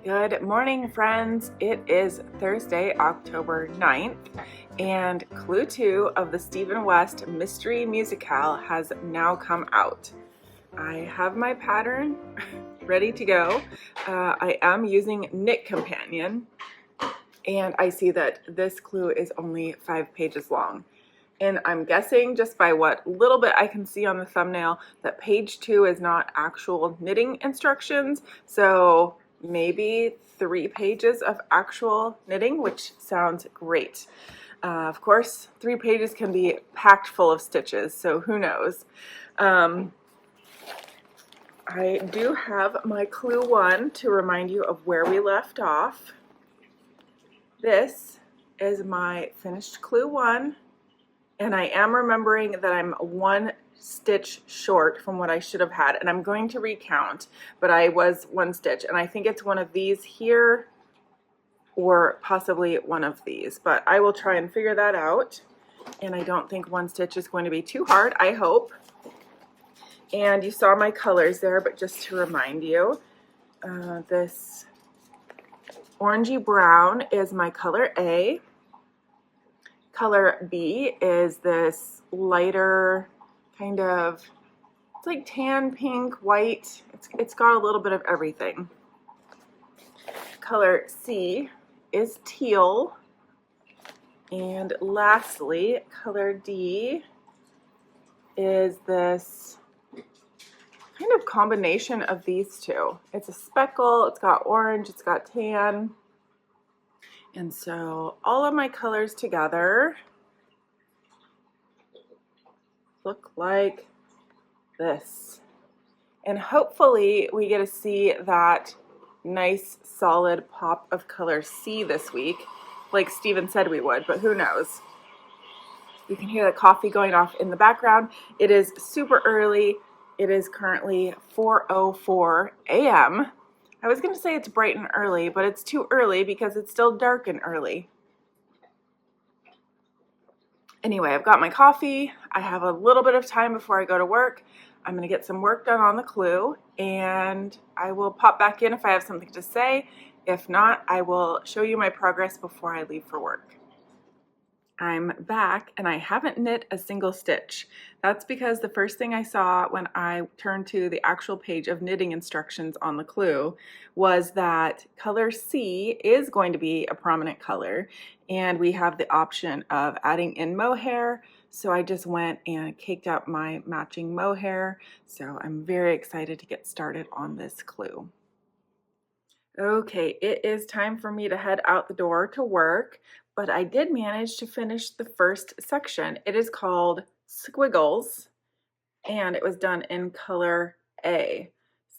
Good morning, friends. It is Thursday, October 9th, and Clue 2 of the Stephen West Mystery MusiKAL has now come out. I have my pattern ready to go. I am using Knit Companion, and I see that this clue is only 5 pages long. And I'm guessing just by what little bit I can see on the thumbnail that page 2 is not actual knitting instructions, so maybe 3 pages of actual knitting, which sounds great. Of course, 3 pages can be packed full of stitches, so who knows. I do have my clue 1 to remind you of where we left off. This is my finished clue 1. And I am remembering that I'm 1 stitch short from what I should have had, and I'm going to recount, but I was 1 stitch, and I think it's one of these here or possibly one of these, but I will try and figure that out. And I don't think 1 stitch is going to be too hard, I hope. And you saw my colors there, but just to remind you, this orangey brown is my color A. Color B is this lighter kind of, it's like tan, pink, white. It's got a little bit of everything. Color C is teal. And lastly, color D is this kind of combination of these two. It's a speckle, it's got orange, it's got tan. And so all of my colors together look like this. And hopefully we get to see that nice solid pop of color C this week, like Stephen said we would, but who knows. You can hear the coffee going off in the background. It is super early. It is currently 4:04 a.m. I was going to say it's bright and early, but it's too early because it's still dark and early. Anyway, I've got my coffee. I have a little bit of time before I go to work. I'm going to get some work done on the clue, and I will pop back in if I have something to say. If not, I will show you my progress before I leave for work. I'm back and I haven't knit a single stitch. That's because the first thing I saw when I turned to the actual page of knitting instructions on the clue was that color C is going to be a prominent color, and we have the option of adding in mohair. So I just went and caked up my matching mohair. So I'm very excited to get started on this clue. Okay, it is time for me to head out the door to work, but I did manage to finish the first section. It is called Squiggles, and it was done in color A.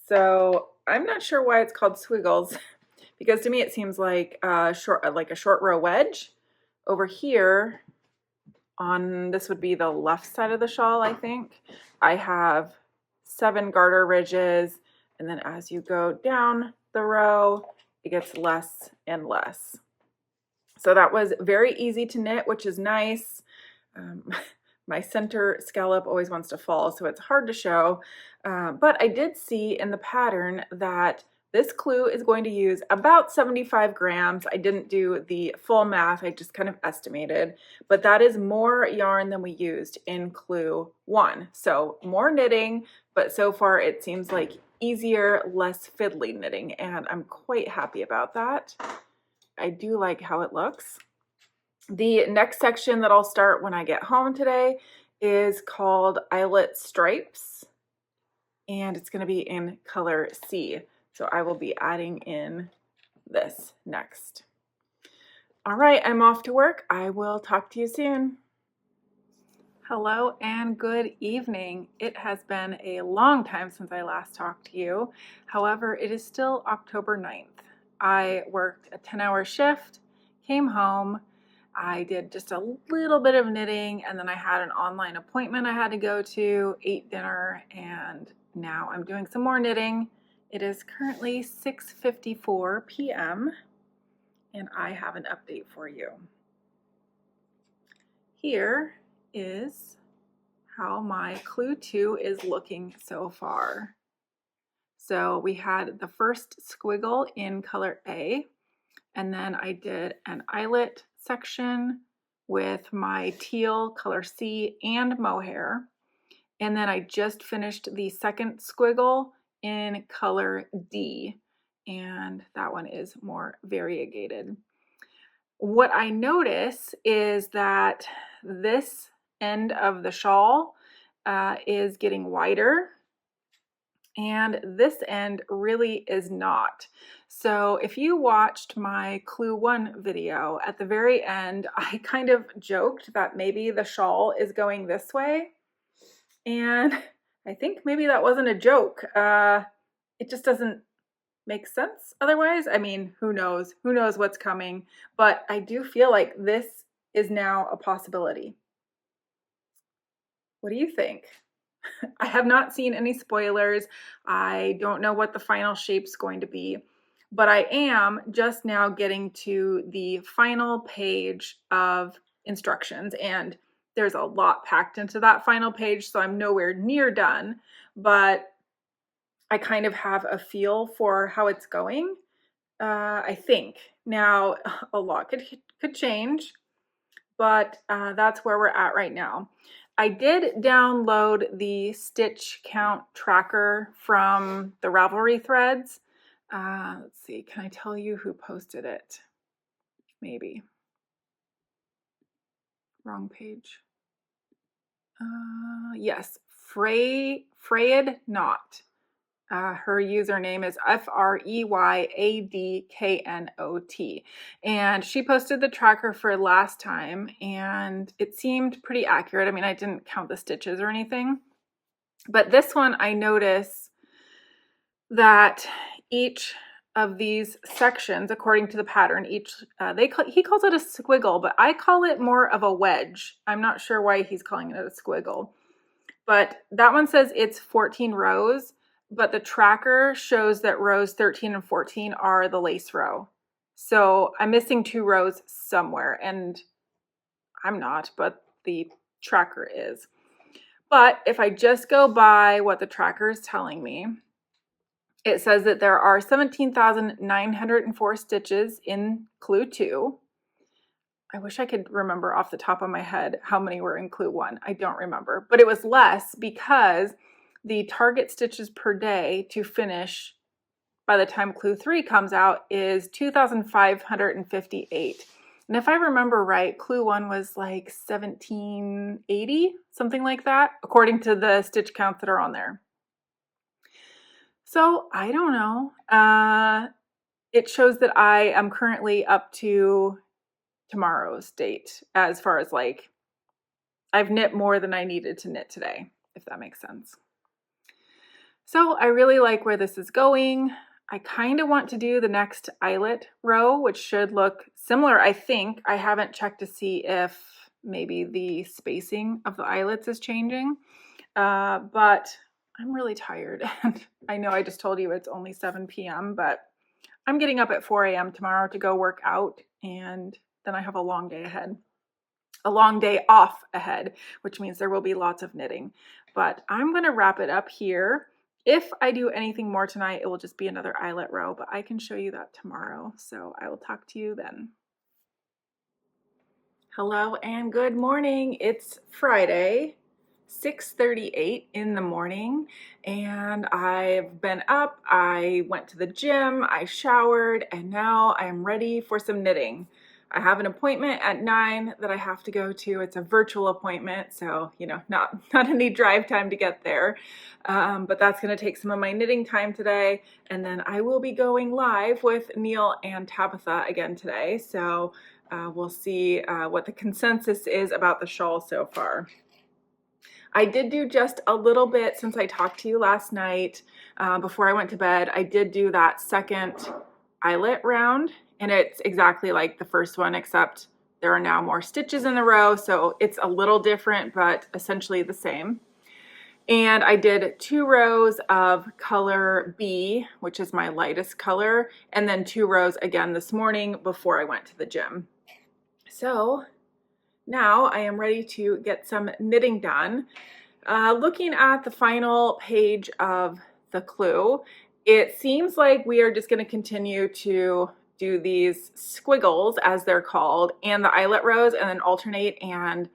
So I'm not sure why it's called Squiggles, because to me it seems like a short row wedge. Over here, on this would be the left side of the shawl, I think, I have 7 garter ridges, and then as you go down the row, it gets less and less. So that was very easy to knit, which is nice. My center scallop always wants to fall, so it's hard to show. But I did see in the pattern that this clue is going to use about 75 grams. I didn't do the full math, I just kind of estimated. But that is more yarn than we used in clue 1. So more knitting, but so far it seems like easier, less fiddly knitting, and I'm quite happy about that. I do like how it looks. The next section that I'll start when I get home today is called Eyelet Stripes, and it's going to be in color C. So I will be adding in this next. All right, I'm off to work. I will talk to you soon. Hello and good evening. It has been a long time since I last talked to you. However, it is still October 9th. I worked a 10-hour shift, came home, I did just a little bit of knitting, and then I had an online appointment I had to go to, ate dinner, and now I'm doing some more knitting. It is currently 6:54 p.m. and I have an update for you. Here is how my clue 2 is looking so far. So we had the first squiggle in color A, and then I did an eyelet section with my teal color C and mohair. And then I just finished the second squiggle in color D, and that one is more variegated. What I notice is that this end of the shawl is getting wider, and this end really is not. So if you watched my Clue 1 video, at the very end, I kind of joked that maybe the shawl is going this way. And I think maybe that wasn't a joke. It just doesn't make sense otherwise. I mean, who knows? Who knows what's coming? But I do feel like this is now a possibility. What do you think? I have not seen any spoilers. I don't know what the final shape's going to be, but I am just now getting to the final page of instructions, and there's a lot packed into that final page, so I'm nowhere near done, but I kind of have a feel for how it's going, I think. Now, a lot could change, but that's where we're at right now. I did download the stitch count tracker from the Ravelry threads. Let's see, can I tell you who posted it? Maybe. Wrong page. Yes, Freyed Knot. Her username is FREYADKNOT, and she posted the tracker for last time, and it seemed pretty accurate. I mean, I didn't count the stitches or anything, but this one I notice that each of these sections, according to the pattern, he calls it a squiggle, but I call it more of a wedge. I'm not sure why he's calling it a squiggle, but that one says it's 14 rows. But the tracker shows that rows 13 and 14 are the lace row. So I'm missing 2 rows somewhere, and I'm not, but the tracker is. But if I just go by what the tracker is telling me, it says that there are 17,904 stitches in Clue 2. I wish I could remember off the top of my head how many were in Clue 1. I don't remember, but it was less because the target stitches per day to finish by the time Clue 3 comes out is 2,558. And if I remember right, Clue 1 was like 1,780, something like that, according to the stitch counts that are on there. So I don't know. It shows that I am currently up to tomorrow's date as far as like I've knit more than I needed to knit today, if that makes sense. So I really like where this is going. I kind of want to do the next eyelet row, which should look similar, I think. I haven't checked to see if maybe the spacing of the eyelets is changing, but I'm really tired. And I know I just told you it's only 7 p.m., but I'm getting up at 4 a.m. tomorrow to go work out, and then I have a long day ahead. A long day off ahead, which means there will be lots of knitting. But I'm going to wrap it up here. If I do anything more tonight, it will just be another eyelet row, but I can show you that tomorrow. So I will talk to you then. Hello and good morning. It's Friday, 6:38 in the morning, and I've been up. I went to the gym, I showered, and now I am ready for some knitting. I have an appointment at 9 that I have to go to. It's a virtual appointment, so not any drive time to get there, but that's going to take some of my knitting time today, and then I will be going live with Neil and Tabitha again today, so we'll see what the consensus is about the shawl so far. I did do just a little bit since I talked to you last night. Before I went to bed, I did do that second eyelet round, and it's exactly like the first one, except there are now more stitches in the row, so it's a little different, but essentially the same. And I did 2 rows of color B, which is my lightest color, and then 2 rows again this morning before I went to the gym. So now I am ready to get some knitting done. Looking at the final page of the Clue, It seems like we are just going to continue to do these squiggles, as they're called, and the eyelet rows, and then alternate and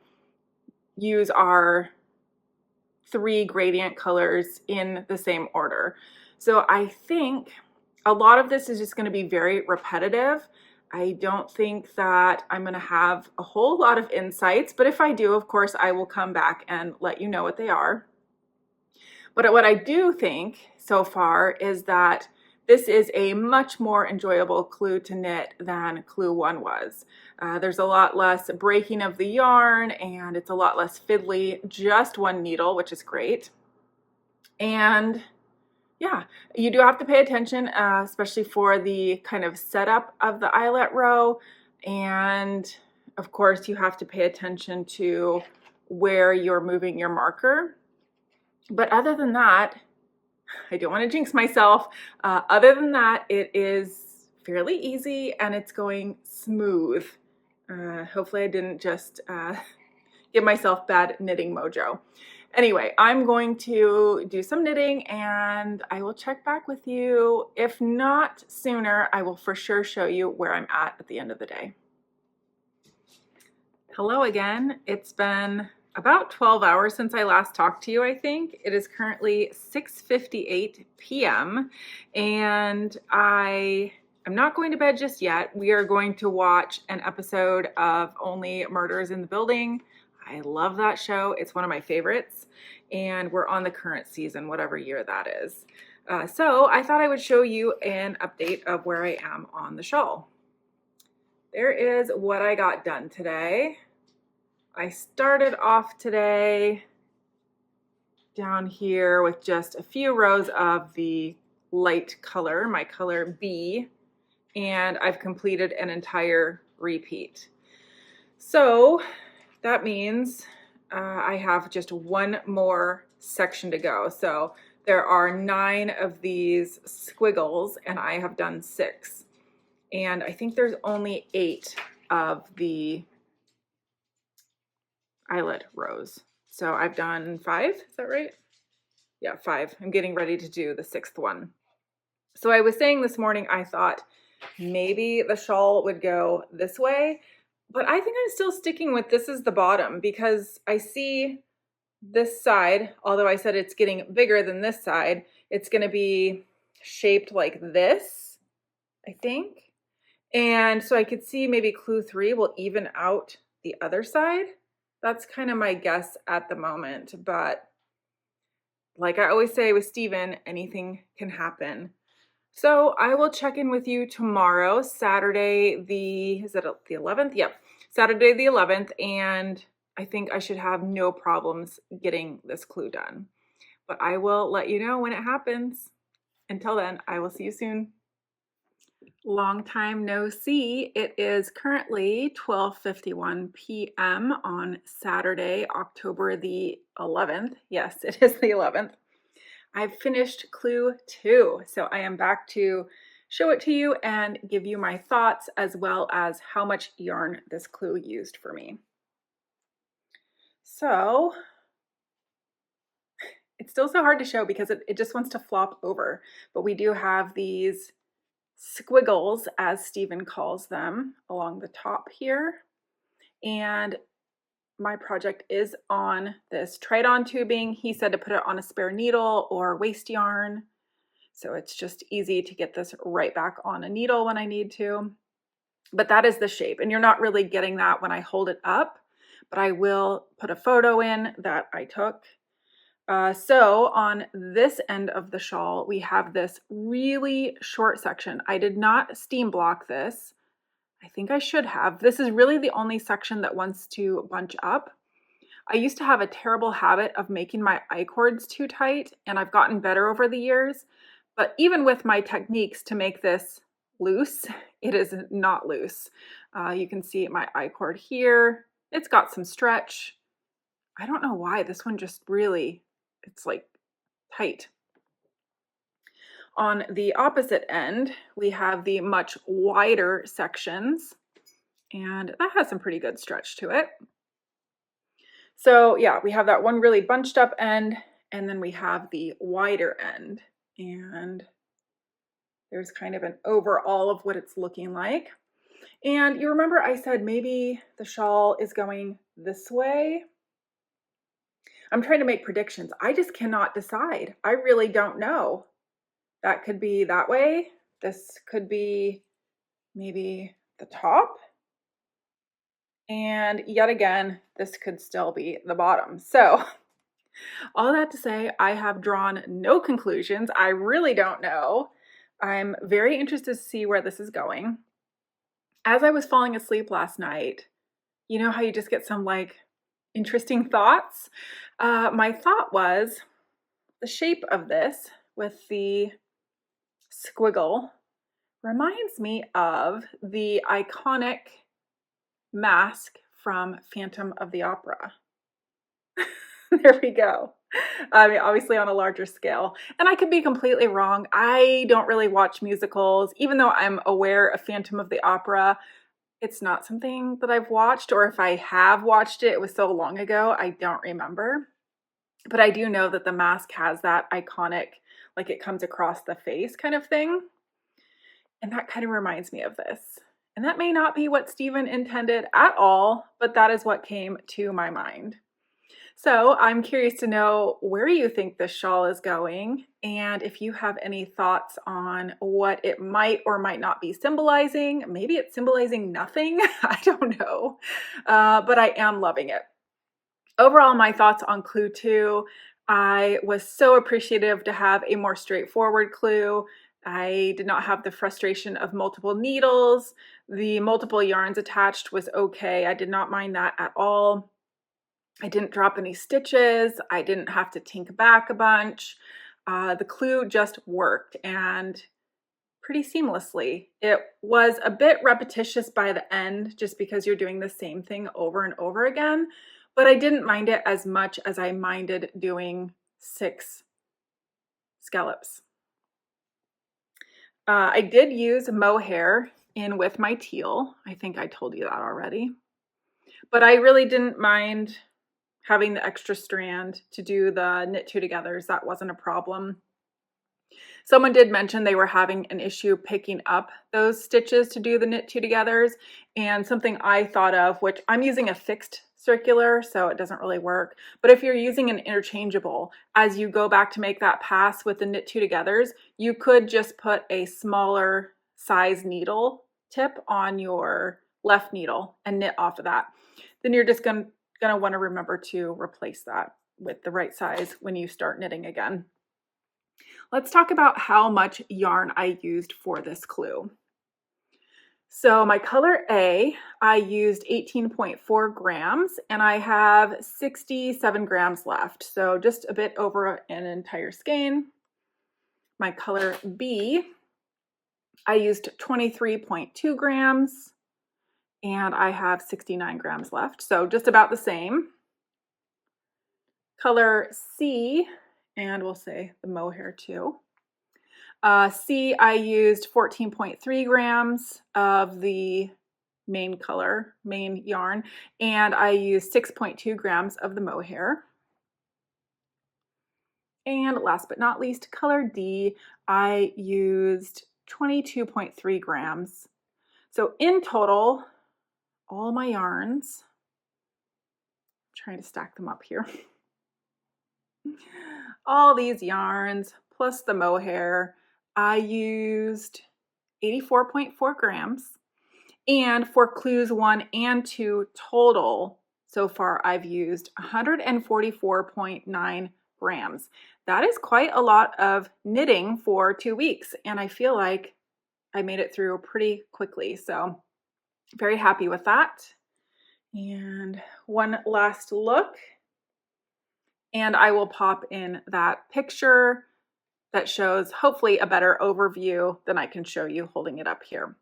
use our 3 gradient colors in the same order. So I think a lot of this is just going to be very repetitive. I don't think that I'm going to have a whole lot of insights, but if I do, of course, I will come back and let you know what they are. But what I do think so far is that this is a much more enjoyable clue to knit than clue 1 was. There's a lot less breaking of the yarn, and it's a lot less fiddly, just one needle, which is great. And yeah, you do have to pay attention, especially for the kind of setup of the eyelet row. And of course, you have to pay attention to where you're moving your marker. But other than that, I don't want to jinx myself. Other than that, it is fairly easy and it's going smooth. Hopefully I didn't just give myself bad knitting mojo. Anyway, I'm going to do some knitting and I will check back with you. If not sooner, I will for sure show you where I'm at the end of the day. Hello again. It's been about 12 hours since I last talked to you, I think. It is currently 6:58 p.m. and I'm not going to bed just yet. We are going to watch an episode of Only Murders in the Building. I love that show. It's one of my favorites, and we're on the current season, whatever year that is. So I thought I would show you an update of where I am on the shawl. There is what I got done today. I started off today down here with just a few rows of the light color, my color B, and I've completed an entire repeat. So that means I have just one more section to go. So there are 9 of these squiggles and I have done 6. And I think there's only 8 of the eyelet rows. So I've done 5, is that right? Yeah, 5. I'm getting ready to do the 6th one. So I was saying this morning, I thought maybe the shawl would go this way, but I think I'm still sticking with this is the bottom because I see this side, although I said it's getting bigger than this side, it's going to be shaped like this, I think. And so I could see maybe clue 3 will even out the other side. That's kind of my guess at the moment, but like I always say with Steven, anything can happen. So I will check in with you tomorrow, Saturday is it the 11th? Yep, Saturday the 11th, and I think I should have no problems getting this clue done. But I will let you know when it happens. Until then, I will see you soon. Long time no see. It is currently 12:51 p.m. on Saturday, October the 11th. Yes, it is the 11th. I've finished clue 2, so I am back to show it to you and give you my thoughts as well as how much yarn this clue used for me. So it's still so hard to show because it just wants to flop over, but we do have these squiggles, as Stephen calls them, along the top here. And my project is on this Tridon tubing. He said to put it on a spare needle or waste yarn. So it's just easy to get this right back on a needle when I need to. But that is the shape. And you're not really getting that when I hold it up, but I will put a photo in that I took. So on this end of the shawl, we have this really short section. I did not steam block this. I think I should have. This is really the only section that wants to bunch up. I used to have a terrible habit of making my I-cords too tight, and I've gotten better over the years. But even with my techniques to make this loose, it is not loose. You can see my I-cord here. It's got some stretch. I don't know why. This one just really, it's like tight. On the opposite end, we have the much wider sections, and that has some pretty good stretch to it. So yeah, we have that one really bunched up end, and then we have the wider end. And There's kind of an overall of what it's looking like. And you remember I said maybe the shawl is going this way. I'm trying to make predictions. I just cannot decide. I really don't know. That could be that way. This could be maybe the top. And yet again, this could still be the bottom. So all that to say, I have drawn no conclusions. I really don't know. I'm very interested to see where this is going. As I was falling asleep last night, you know how you just get some like interesting thoughts? My thought was the shape of this with the squiggle reminds me of the iconic mask from Phantom of the Opera. There we go. I mean, obviously on a larger scale. And I could be completely wrong. I don't really watch musicals, even though I'm aware of Phantom of the Opera. It's not something that I've watched, or if I have watched it, it was so long ago, I don't remember. But I do know that the mask has that iconic, like it comes across the face kind of thing. And that kind of reminds me of this. And that may not be what Stephen intended at all, but that is what came to my mind. So I'm curious to know where you think this shawl is going, and if you have any thoughts on what it might or might not be symbolizing. Maybe it's symbolizing nothing. I don't know, but I am loving it. Overall, my thoughts on clue 2, I was so appreciative to have a more straightforward clue. I did not have the frustration of multiple needles. The multiple yarns attached was okay. I did not mind that at all. I didn't drop any stitches. I didn't have to tink back a bunch. The clue just worked and pretty seamlessly. It was a bit repetitious by the end just because you're doing the same thing over and over again, but I didn't mind it as much as I minded doing 6 scallops. I did use mohair in with my teal. I think I told you that already. But I really didn't mind having the extra strand to do the knit 2 togethers. That wasn't a problem. Someone did mention they were having an issue picking up those stitches to do the knit 2 togethers, and something I thought of, which I'm using a fixed circular, so it doesn't really work, but if you're using an interchangeable, as you go back to make that pass with the knit 2 togethers, you could just put a smaller size needle tip on your left needle and knit off of that. Then you're just going to want to remember to replace that with the right size when you start knitting again. Let's talk about how much yarn I used for this clue. So my color A, I used 18.4 grams and I have 67 grams left. So just a bit over an entire skein. My color B, I used 23.2 grams and I have 69 grams left. So just about the same. Color C, and we'll say the mohair too. C, I used 14.3 grams of the main color, main yarn, and I used 6.2 grams of the mohair. And last but not least, color D, I used 22.3 grams. So in total, all my yarns, I'm trying to stack them up here. All these yarns plus the mohair, I used 84.4 grams. And for clues 1 and 2 total, so far I've used 144.9 grams. That is quite a lot of knitting for 2 weeks, and I feel like I made it through pretty quickly. So very happy with that. And one last look. And I will pop in that picture that shows hopefully a better overview than I can show you holding it up here.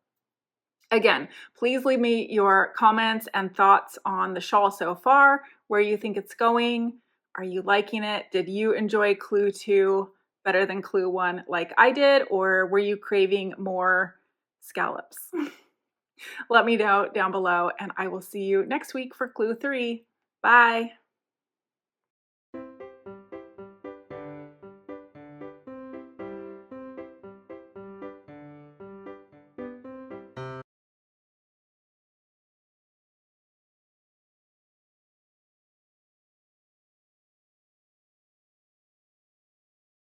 Again, please leave me your comments and thoughts on the shawl so far, where you think it's going. Are you liking it? Did you enjoy clue 2 better than clue 1 like I did, or were you craving more scallops? Let me know down below, and I will see you next week for clue 3. Bye.